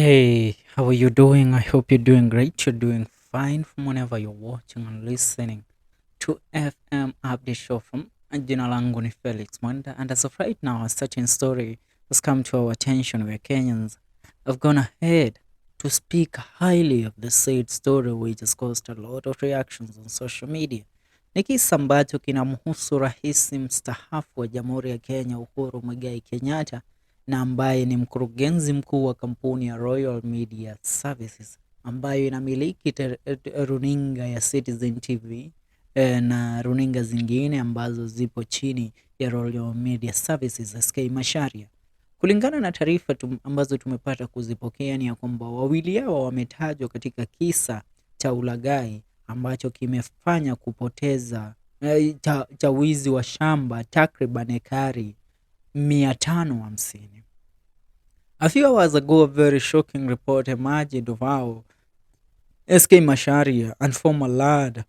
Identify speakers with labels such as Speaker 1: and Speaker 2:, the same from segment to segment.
Speaker 1: Hey, how are you doing? I hope you're doing great. You're doing fine from whenever you're watching and listening to FM Update Show from jina langu ni Felix Mwenda. And as of right now, a certain story has come to our attention where Kenyans have gone ahead to speak highly of the said story, which has caused a lot of reactions on social media. Ni kisa ambacho kinamhusu rais mstaafu wa Jamhuri ya Kenya Uhuru Kenyatta na ambaye ni mkurugenzi mkuu wa kampuni ya Royal Media Services ambayo inamiliki runinga ya Citizen TV na runinga zingine ambazo zipo chini ya Royal Media Services SK Macharia. Kulingana na taarifa ambazo tumepata kuzipokea ni ya kwamba wawili hao wametajwa katika kisa cha ulaghai ambacho kimefanya kupoteza cha wizi wa shamba takriban ekari 550. A few hours ago, a very shocking report emerged of how SK Macharia and former lad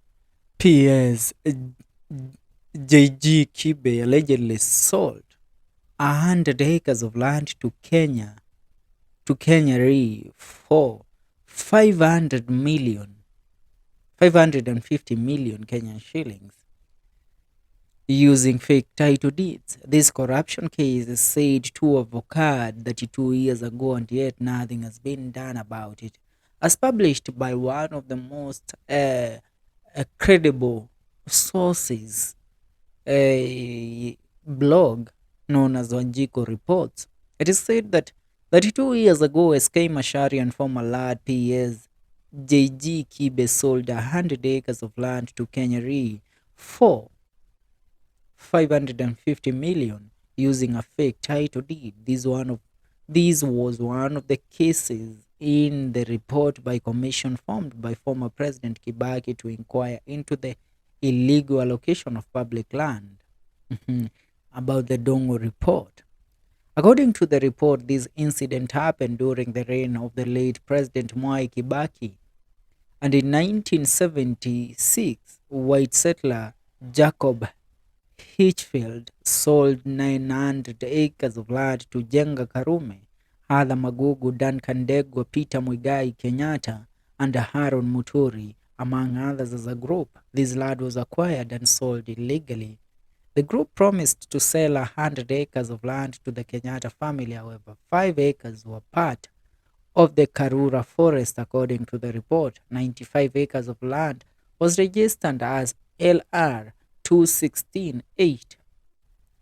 Speaker 1: PS JG Kibe allegedly sold 100 acres of land to Kenya for 550 million Kenyan shillings using fake title deeds. This corruption case is said to have occurred 32 years ago and yet nothing has been done about it. As published by one of the most credible sources, a blog known as Wanjiko Reports, it is said that 32 years ago, SK Macharia and former lad PS JG Kibe sold 100 acres of land to Kenya Re for 550 million using a fake title deed. This was one of the cases in the report by commission formed by former President Kibaki to inquire into the illegal allocation of public land. About the Dongo report. According to the report, this incident happened during the reign of the late President Mwai Kibaki. And in 1976, white settler Jacob Hitchfield sold 900 acres of land to Jenga Karume, Hadha Magugu, Duncan Ndegwa, Peter Muigai Kenyatta, and Haron Muturi, among others as a group. This land was acquired and sold illegally. The group promised to sell 100 acres of land to the Kenyatta family. However, 5 acres were part of the Karura forest. According to the report, 95 acres of land was registered as LR 216-8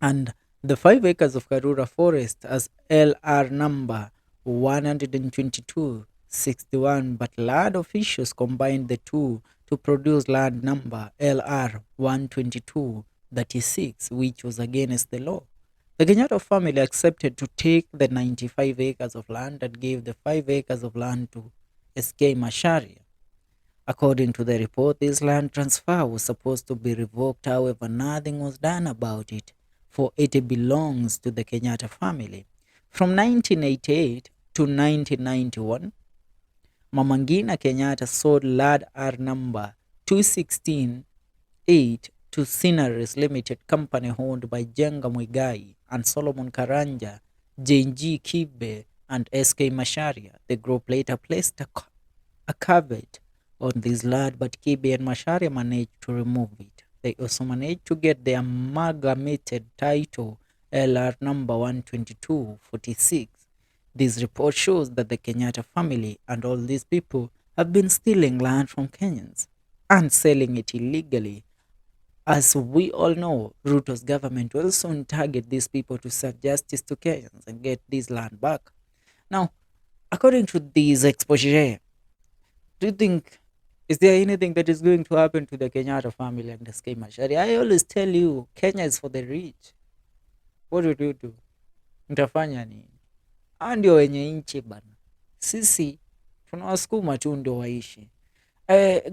Speaker 1: and the 5 acres of Karura forest as LR number 122-61, but land officials combined the two to produce land number LR 122-36, which was against the law. The Kenyatta family accepted to take the 95 acres of land and gave the 5 acres of land to SK Macharia. According to the report, this land transfer was supposed to be revoked. However, nothing was done about it, for it belongs to the Kenyatta family. From 1988 to 1991, Mama Ngina Kenyatta sold land R number 216-8 to Sinaris Limited Company owned by Jenga Muigai and Solomon Karanja, JG Kibe, and SK Macharia. The group later placed a caveat on this land, but Kibe and Macharia managed to remove it. They also managed to get the amalgamated title LR number 122-46. This report shows that the Kenyatta family and all these people have been stealing land from Kenyans and selling it illegally. As we all know, RUTOS government will soon target these people to serve justice to Kenyans and get this land back. Now, according to this exposure, do you think, is there anything that is going to happen to the Kenyatta family and the SK Macharia? I always tell you, Kenya is for the rich. What would you do? Mtafanya nini? Ndio wenye nchi bana. Sisi tunawasukuma tu ndio waishi.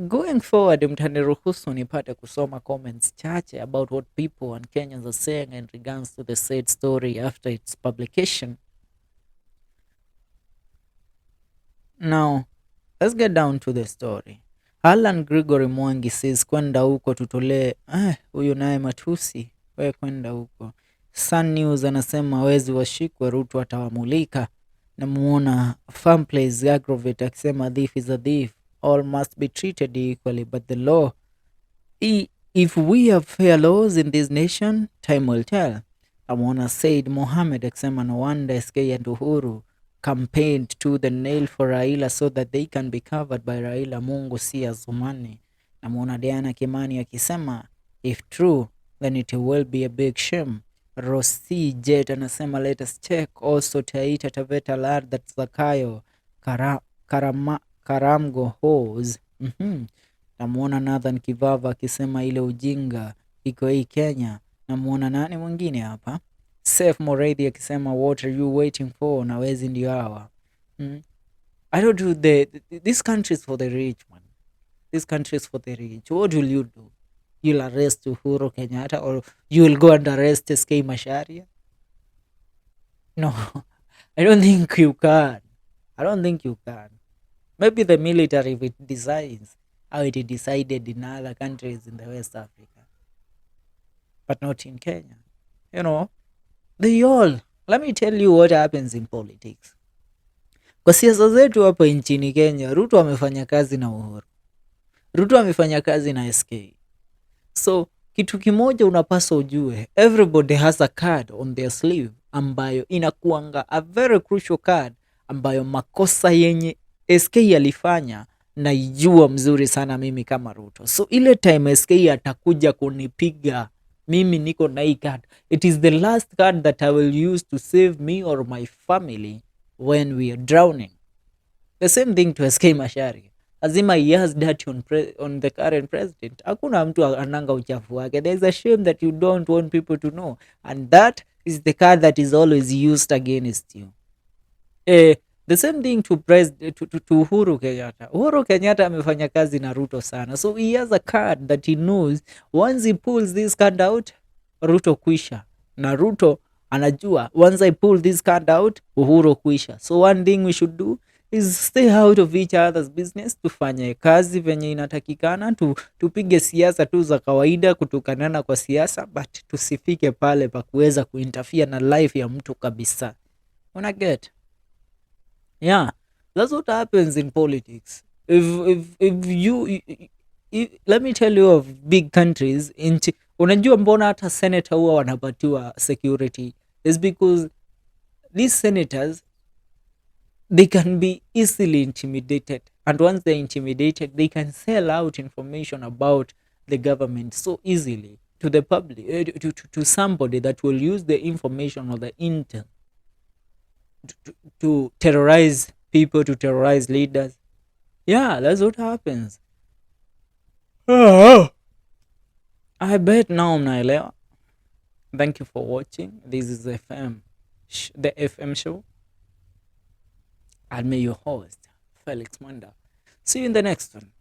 Speaker 1: Going forward, mtaniruhusu nipate kusoma comments chache about what people and Kenyans are saying in regards to the said story after its publication. Now, let's get down to the story. Alan Gregory Mwangi says kwenda huko tutolee. Huyu naye matusi. Wewe kwenda huko. Sun News anasema wezi washikwe, Ruto atawamulika. Namuona Farmplace Agrovet akisema thief is a thief, all must be treated equally, but the law, if we have fair laws in this nation, time will tell. Namuona Said Mohamed akisema no wonder SK and Uhuru campaigned to the nail for Raila so that they can be covered by Raila. Mungu si Azumani. Namuona Diana Kimani akisema if true then it will be a big shame. Rosi Jet anasema let us check also Taita Taveta Lad that Zakayo Karamgo hose. Namuona Nathan Kivava akisema ile ujinga iko hii Kenya. Namuona nani mwingine hapa, Sef Morethi akisema what are you waiting for, na wezi ndio hawa. I don't do this country is for the rich, man. This country is for the rich. What will you do? You'll arrest Uhuru Kenyatta or you will go and arrest SK Macharia? No, I don't think you can. I don't think you can. Maybe the military, if it decides how it decided in other countries in the West Africa, but not in Kenya. You know, let me tell you what happens in politics. Kwa siasa zetu hapa nchini Kenya, Ruto amefanya kazi na Uhuru. Ruto amefanya kazi na SK. So, kitu kimoja unapaswa ujue, everybody has a card on their sleeve ambayo inakuanga a very crucial card ambayo makosa yenye SK alifanya naijua mzuri sana mimi kama Ruto. So ile time SK atakuja kunipiga, mimi niko na hii card. It is the last card that I will use to save me or my family when we are drowning. The same thing to SK Macharia. Lazima he has that on the current president. Hakuna mtu ananga uchafu wake. There is a shame that you don't want people to know. And that is the card that is always used against you. The same thing to Uhuru Kenyatta. Uhuru Kenyatta amefanya kazi na Ruto sana. So he has a card that he knows once he pulls this card out, Ruto kwisha. Na Ruto anajua once I pull this card out, Uhuru kwisha. So one thing we should do is stay out of each other's business, tufanye kazi venye inatakikana, tupige siasa tu za kawaida, kutukanana kwa siasa, but tusifike pale pa kuweza kuinterfere na life ya mtu kabisa. Una get? Yeah, that's what happens in politics. Let me tell you of big countries, unajua mbona hata senator huwa wanapatiwa security is because these senators, they can be easily intimidated, and once they're intimidated they can sell out information about the government so easily to the public, to somebody that will use the information or the intel to terrorize people, to terrorize leaders. Yeah, that's what happens. I bet now mnaelewa. Thank you for watching. This is the FM show. I'm your host, Felix Manda. See you in the next one.